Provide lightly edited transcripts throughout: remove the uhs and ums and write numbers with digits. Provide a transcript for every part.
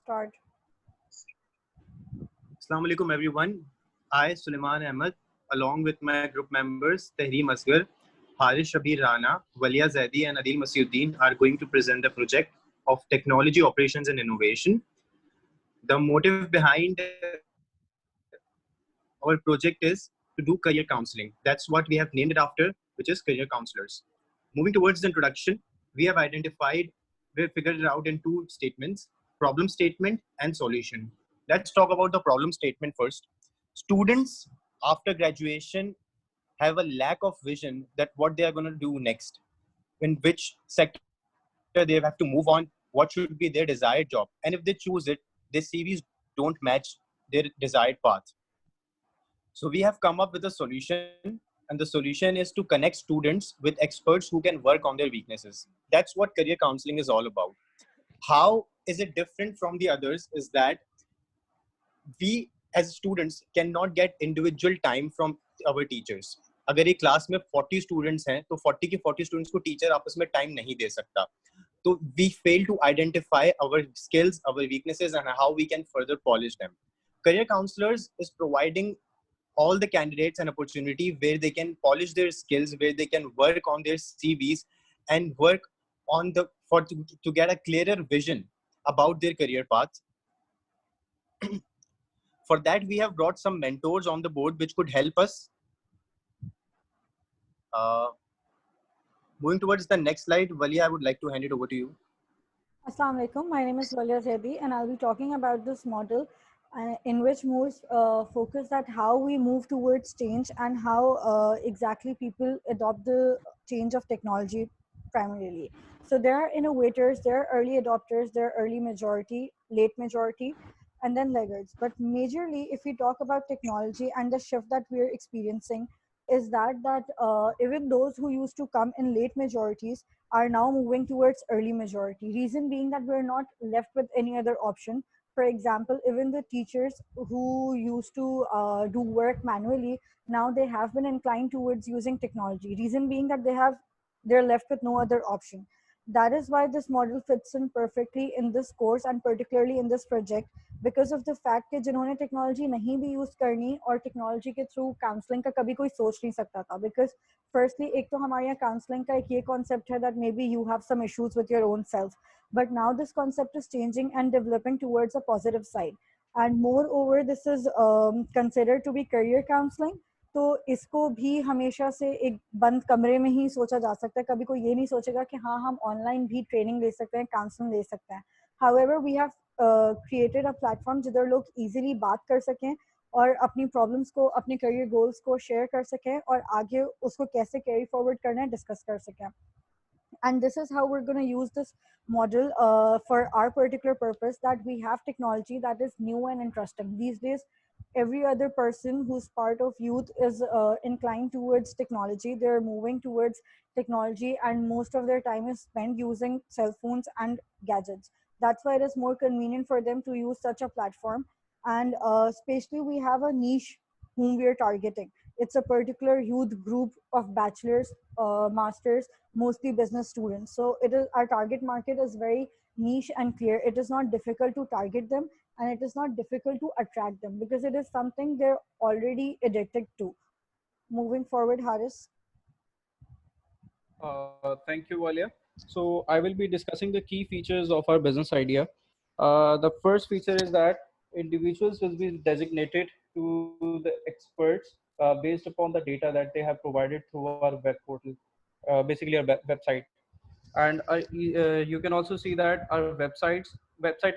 Start. Assalamu alaikum everyone. I, Suleiman Ahmed, along with my group members Tahreem Asghar, Harish Shabir Rana, Walia Zaidi, and Adil Masiuddin, are going to present the project of technology operations and innovation. The motive behind our project is to do career counseling. That's what we have named it after, which is career counselors. Moving towards the introduction, we figured it out in two statements: problem statement and solution. Let's talk about the problem statement first. Students after graduation have a lack of vision that what they are going to do next, in which sector they have to move on, what should be their desired job, and if they choose it, their CVs don't match their desired path. So we have come up with a solution, and the solution is to connect students with experts who can work on their weaknesses. That's what career counseling is all about. How is it different from the others is that we as students cannot get individual time from our teachers. अगर एक class में 40 students हैं तो 40 के 40 students को teacher आपस में time नहीं दे सकता. So we fail to identify our skills, our weaknesses, and how we can further polish them. Career counselors is providing all the candidates an opportunity where they can polish their skills, where they can work on their CVs and work on to get a clearer vision about their career path. For that, we have brought some mentors on the board which could help us. Uh, Moving towards the next slide, Walia, I would like to hand it over to you. Assalamu alaikum. My name is Walia Zaidi, and I'll be talking about this model in which more focus at how we move towards change and how exactly people adopt the change of technology primarily. So there are innovators, there are early adopters, there are early majority, late majority, and then laggards. But majorly, if we talk about technology and the shift that we're experiencing, is that even those who used to come in late majorities are now moving towards early majority. Reason being that we're not left with any other option. For example, even the teachers who used to do work manually, now they have been inclined towards using technology. Reason being that they're left with no other option. That is why this model fits in perfectly in this course and particularly in this project, because of the fact कि जिन्होंने technology नहीं भी use करनी और technology के through counselling का कभी कोई सोच नहीं सकता था. बिकॉज फर्स्टली एक तो हमारे यहाँ काउंसलिंग का एक ये कॉन्सेप्ट है that may be you have some issues with your own self, but now this concept is changing and developing towards a positive side, and moreover this is considered to be career counselling. तो इसको भी हमेशा से एक बंद कमरे में ही सोचा जा सकता है. कभी कोई ये नहीं सोचेगा कि हाँ हम ऑनलाइन भी ट्रेनिंग ले सकते हैं, काउंसलिंग ले सकते हैं. However we have created a platform जिधर लोग इजीली बात कर सकें और अपनी प्रॉब्लम्स को, अपने करियर गोल्स को शेयर कर सकें और आगे उसको कैसे कैरी फॉरवर्ड करना है डिस्कस कर सकें. And this is how we're going to use this model for our particular purpose, that we have technology that is new and interesting. These days, every other person who's part of youth is inclined towards technology. They're moving towards technology and most of their time is spent using cell phones and gadgets. That's why it is more convenient for them to use such a platform. And especially we have a niche whom we are targeting. It's a particular youth group of bachelors, masters, mostly business students. So it is, our target market is very niche and clear. It is not difficult to target them and it is not difficult to attract them because it is something they're already addicted to. Moving forward, Haris. Thank you, Walia. So I will be discussing the key features of our business idea. The first feature is that individuals will be designated to the experts based upon the data that they have provided through our web portal, basically our website. And you can also see that our website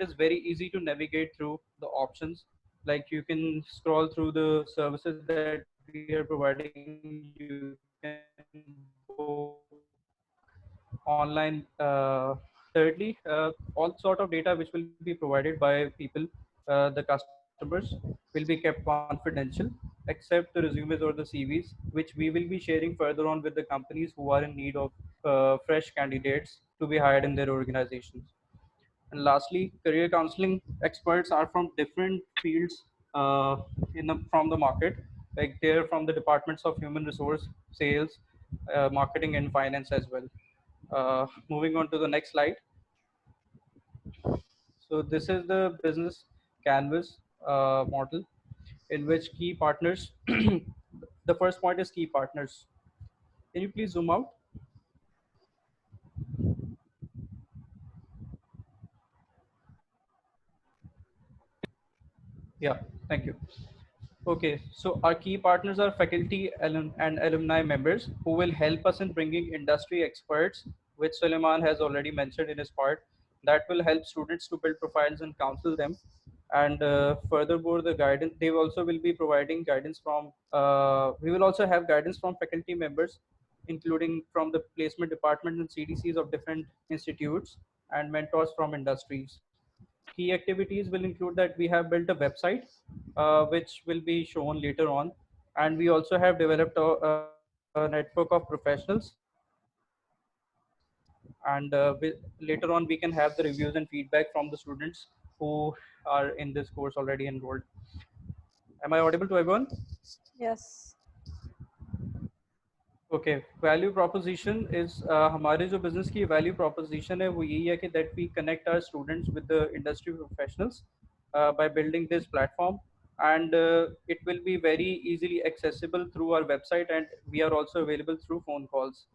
is very easy to navigate through the options. Like you can scroll through the services that we are providing. You can book online. Thirdly, all sort of data which will be provided by people, the customers, will be kept confidential except the resumes or the CVs, which we will be sharing further on with the companies who are in need of fresh candidates to be hired in their organizations. And lastly, career counseling experts are from different fields from the market. Like they're from the departments of human resource, sales, marketing, and finance as well. Moving on to the next slide. So this is the business canvas model in which key partners. The first point is key partners. Can you please zoom out? Yeah, thank you. Okay, so our key partners are faculty and alumni members who will help us in bringing industry experts, which Suleiman has already mentioned in his part, that will help students to build profiles and counsel them. And furthermore, the guidance, they also will be providing guidance from, we will also have guidance from faculty members, including from the placement department and CDCs of different institutes and mentors from industries. Key activities will include that we have built a website, which will be shown later on, and we also have developed a network of professionals. And later on, we can have the reviews and feedback from the students who are in this course already enrolled. Am I audible to everyone? Yes. Okay value proposition is हमारे जो business की value proposition है वो यही है कि that we connect our students with the industry professionals by building this platform, and it will be very easily accessible through our website, and we are also available through phone calls.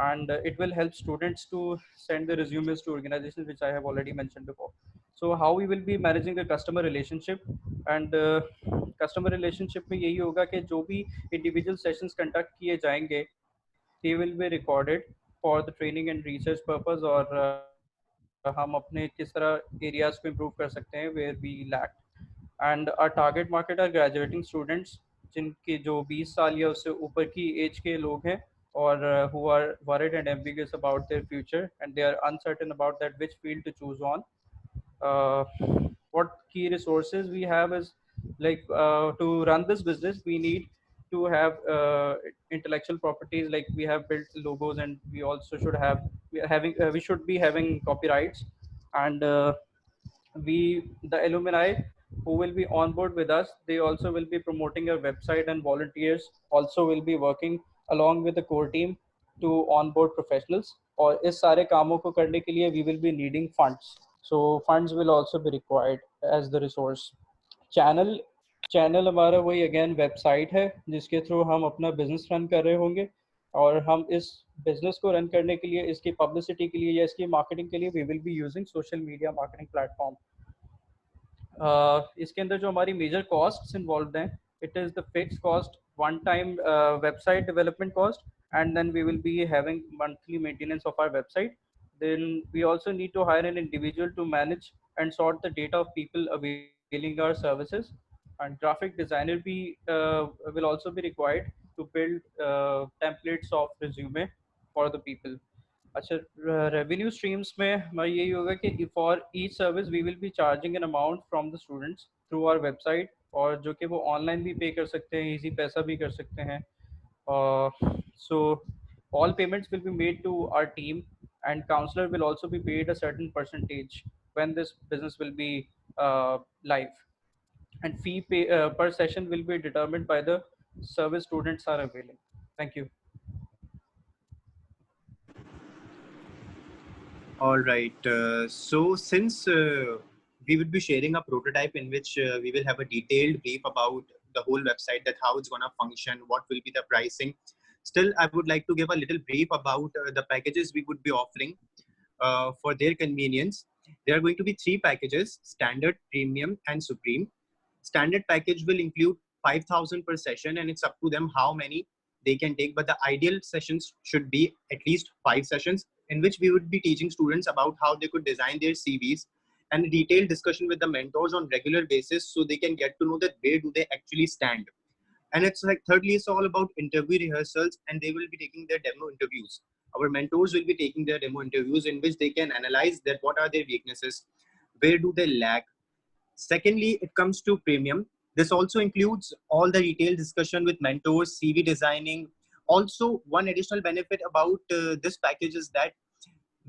And it will help students to send the resumes to organizations, which I have already mentioned before. So how we will be managing the customer relationship, and customer relationship में यही होगा कि जो भी individual sessions conduct किए जाएंगे, they will be recorded for the training and research purpose, और हम अपने किस तरह areas को improve कर सकते हैं where we lacked. And our target market are graduating students जिनके जो 20 साल या उससे ऊपर की एज के लोग हैं, और who are worried and ambiguous about their future, and they are uncertain about that which field to choose on. uh, what key resources we have is like, to run this business we need to have intellectual properties, like we have built logos, and we also should have, we should be having copyrights. And we the alumni who will be on board with us, they also will be promoting our website, and volunteers also will be working along with the core team to onboard professionals. और इस सारे कामों को करने के लिए we will be needing funds, so funds will also be required as the resource. Channel channel हमारा वही अगेन वेबसाइट है जिसके थ्रू हम अपना बिजनेस रन कर रहे होंगे, और हम इस बिजनेस को रन करने के लिए, इसकी पब्लिसिटी के लिए या इसकी मार्केटिंग के लिए we will be using social media marketing platform. इसके अंदर जो हमारी मेजर कॉस्ट्स इन्वॉल्व हैं, it is the fix cost, one time website development cost, and then we will be having monthly maintenance of our website. Then we also need to hire an individual to manage and sort the data of people availing our services, and graphic designer will also be required to build templates of resume for the people. अच्छा, revenue streams में हमारा यही होगा कि for each service we will be charging an amount from the students through our website, और जो कि वो online भी pay कर सकते हैं, easy पैसा भी कर सकते हैं. So all payments will be made to our team, and counselor will also be paid a certain percentage when this business will be live. And fee per session will be determined by the service students are availing. Thank you. All right. So since we would be sharing a prototype in which we will have a detailed brief about the whole website, that how it's going to function, what will be the pricing. Still, I would like to give a little brief about the packages we would be offering for their convenience. There are going to be 3 packages: standard, premium, and supreme. Standard package will include 5,000 per session, and it's up to them how many they can take. But the ideal sessions should be at least 5 sessions, in which we would be teaching students about how they could design their CVs, and a detailed discussion with the mentors on regular basis, so they can get to know that where do they actually stand. And it's like, thirdly, it's all about interview rehearsals, and they will be taking their demo interviews. Our mentors will be taking their demo interviews, in which they can analyze that what are their weaknesses, where do they lack. Secondly, it comes to premium. This also includes all the detailed discussion with mentors, CV designing. Also, one additional benefit about this package is that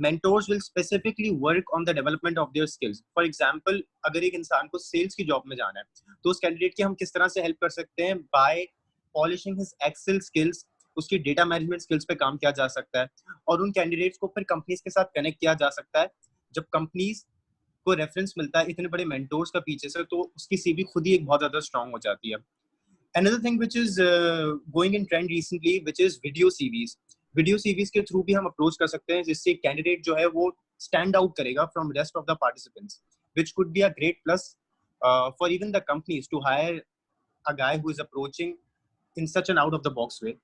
mentors will specifically work on the development of their skills. For example, अगर एक इंसान को sales की job में जाना है, तो उस candidate की हम किस तरह से help कर सकते हैं? By polishing his Excel skills, उसकी data management skills पे काम किया जा सकता है, और उन candidates को फिर companies के साथ connect किया जा सकता है. जब companies को रेफरेंस मिलता है इतने बड़े मेंटोर्स का पीछे से, तो उसकी सीवी खुद ही एक बहुत ज्यादा स्ट्रांग हो जाती है. Another thing which is going in trend recently, which is video CVs. Video CVs के थ्रू भी हम अप्रोच कर सकते हैं, जिससे कैंडिडेट जो है वो स्टैंड आउट करेगा from rest of the participants, which could be a great plus for even the companies to hire a guy who is approaching in such an out of the box way.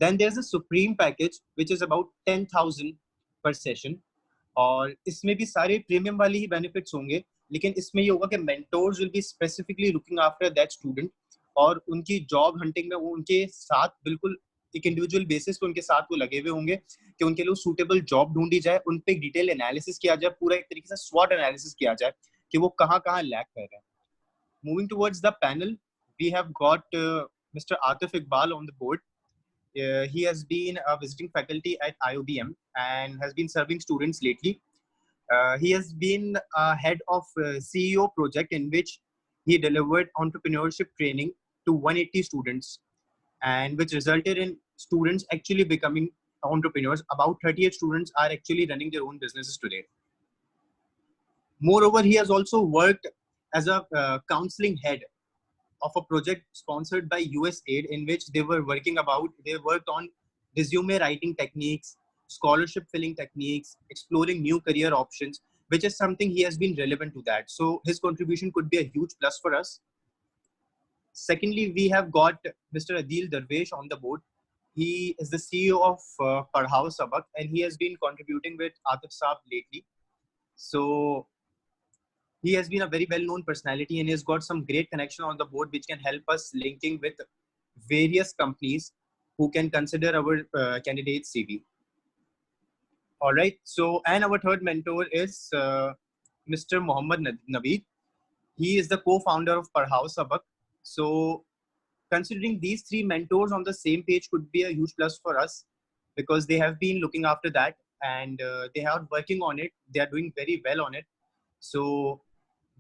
Then there's a supreme package which is about 10,000 per session, और इसमें भी सारे premium वाली ही benefits होंगे, लेकिन इसमें ये होगा कि mentors will be specifically looking after that student, और उनकी जॉब हंटिंग में वो उनके साथ बिल्कुल एक इंडिविजुअल बेसिस पे उनके साथ वो लगे हुए होंगे कि उनके लिए सूटेबल जॉब ढूंढी जाए, उन पे डिटेल एनालिसिस किया जाए, पूरा एक तरीके से स्वॉट एनालिसिस किया जाए कि वो कहाँ कहाँ लैग कर रहे हैं. Moving towards the panel, we have got Mister Atif Iqbal on the board. He has been a visiting faculty at IOBM and has been serving students lately. He has been a head of CEO project in which he delivered entrepreneurship training to 180 students, and which resulted in students actually becoming entrepreneurs. About 38 students are actually running their own businesses today. Moreover, he has also worked as a counseling head of a project sponsored by USAID, in which they worked on resume writing techniques, scholarship filling techniques, exploring new career options, which is something he has been relevant to that. So his contribution could be a huge plus for us. Secondly, we have got Mr. Adil Darvesh on the board. He is the CEO of Padhao Sabak, and he has been contributing with Atif Saab lately. So he has been a very well-known personality, and he has got some great connection on the board, which can help us linking with various companies who can consider our candidate's CV. All right. So, and our third mentor is Mr. Mohammad Naveed. He is the co-founder of Padhao Sabak. So, considering these three mentors on the same page could be a huge plus for us, because they have been looking after that, and they are working on it. They are doing very well on it. So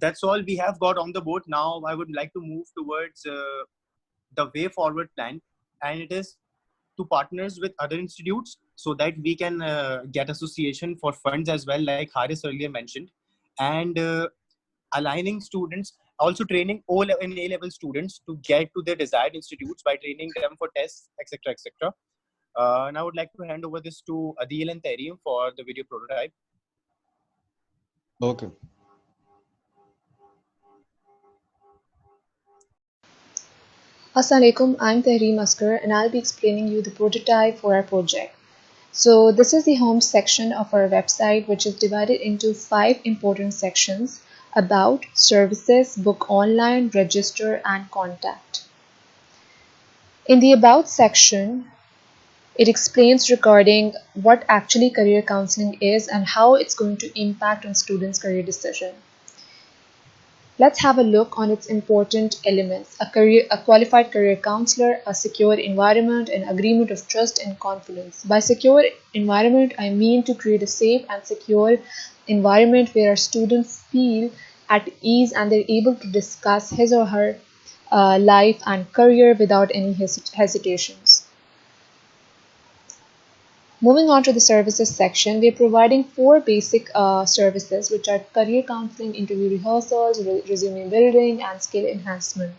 that's all we have got on the board. Now I would like to move towards the way forward plan, and it is to partners with other institutes so that we can get association for funds as well, like Haris earlier mentioned, and aligning students, also training all and A-level students to get to their desired institutes by training them for tests, etc., etc. And I would like to hand over this to Adil and Tareem for the video prototype. Okay. Assalamualaikum, I'm Tehreem Asghar and I'll be explaining you the prototype for our project. So this is the home section of our website, which is divided into 5 important sections: about, services, book online, register, and contact. In the about section, it explains regarding what actually career counseling is and how it's going to impact on students' career decision. Let's have a look on its important elements: a qualified career counselor, a secure environment, an agreement of trust and confidence. By secure environment, I mean to create a safe and secure environment where our students feel at ease and they're able to discuss his or her life and career without any hesitations. Moving on to the services section, we are providing 4 basic services, which are career counseling, interview rehearsals, resume building, and skill enhancement.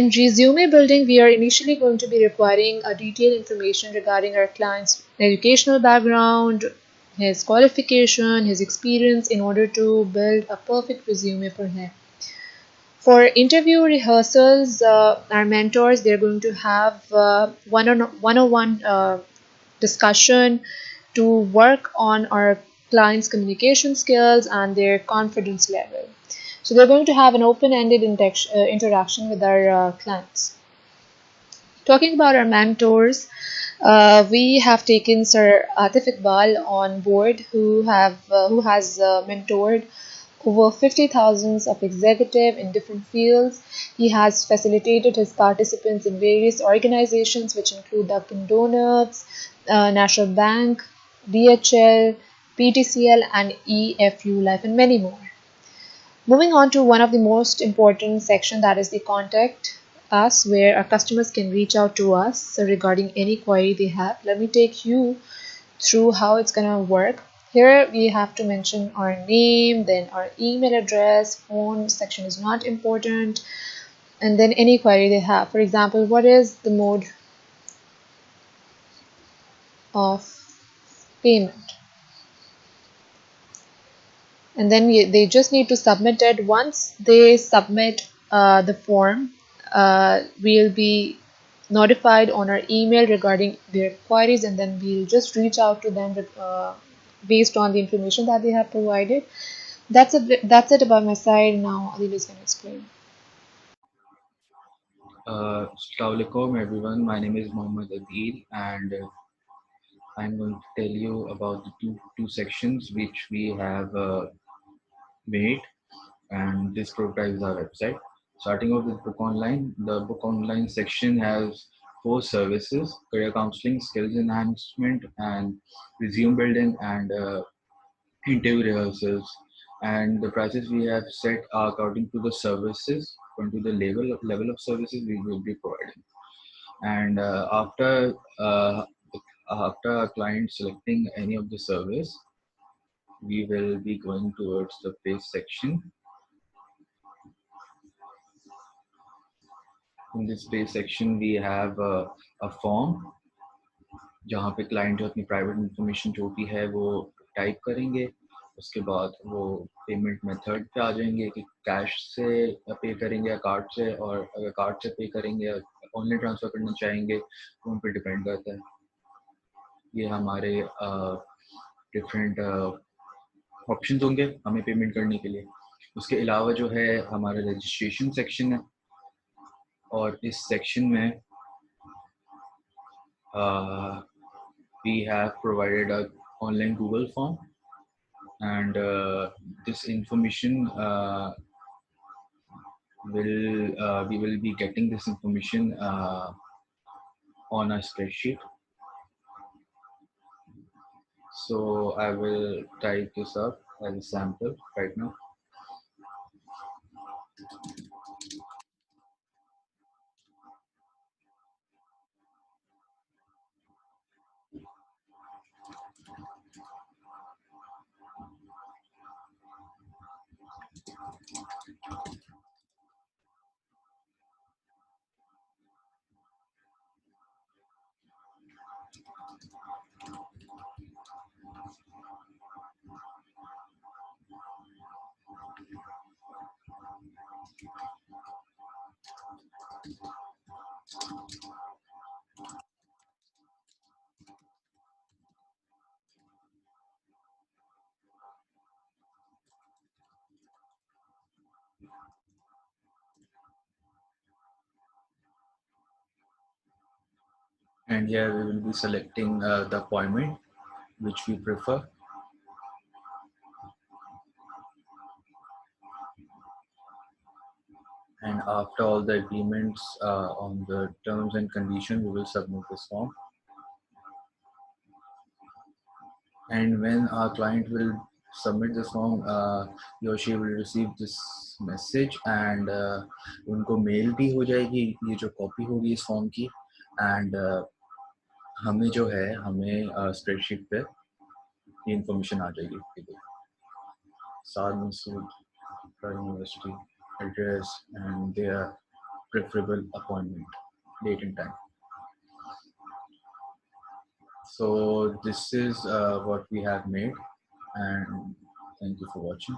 In resume building, we are initially going to be requiring detailed information regarding our client's educational background, his qualification, his experience, in order to build a perfect resume for him. For interview rehearsals, our mentors, they're going to have one-on-one discussion to work on our clients' communication skills and their confidence level. So they're going to have an open-ended interaction with our clients. Talking about our mentors, we have taken Sir Atif Iqbal on board, who has mentored over 50,000 of executives in different fields. He has facilitated his participants in various organizations, which include Dunkin' Donuts, National Bank, DHL, PTCL, and EFU Life, and many more. Moving on to one of the most important section, that is the contact us, where our customers can reach out to us regarding any query they have. Let me take you through how it's gonna work. Here we have to mention our name, then our email address, phone section is not important, and then any query they have. For example, what is the mode of payment? And then they just need to submit it. Once they submit the form, we'll be notified on our email regarding their queries, and then we'll just reach out to them with, based on the information that they have provided. That's it about my side. Now Adil is going to explain. Assalamu alaikum everyone. My name is Mohammed Adil, and I'm going to tell you about the two sections which we have made, and this prototype is our website. Starting off with Book Online, the Book Online section has four services: career counseling, skills enhancement, and resume building, and interview rehearsals. And the prices we have set are according to the services, according to the level of services we will be providing. And after a client selecting any of the service, we will be going towards the pay section. In this pay section we have a form जहाँ पे client जो अपनी private information जो भी है वो type करेंगे. उसके बाद वो पेमेंट मेथड पे आ जाएंगे कि कैश से पे करेंगे या कार्ड से, और अगर कार्ड से पे करेंगे या ऑनलाइन ट्रांसफ़र करना चाहेंगे तो उन पर डिपेंड करता है. ये हमारे डिफरेंट ऑप्शंस होंगे हमें पेमेंट करने के लिए. उसके अलावा जो है हमारा रजिस्ट्रेशन सेक्शन है, और इस सेक्शन में we have provided a online Google form, and this information we will be getting this information on a spreadsheet. So I will type this up as a sample right now. And here we will be selecting the appointment which we prefer. And after all the agreements on the terms and conditions, we will submit this form. And when our client will submit this form, he or she will receive this message, and उनको mail भी हो जाएगी ये जो copy होगी इस form की, and हमें जो है हमें spreadsheet पे ये information आ जाएगी. Saad Masood University address and their preferable appointment date and time. So this is what we have made, and thank you for watching.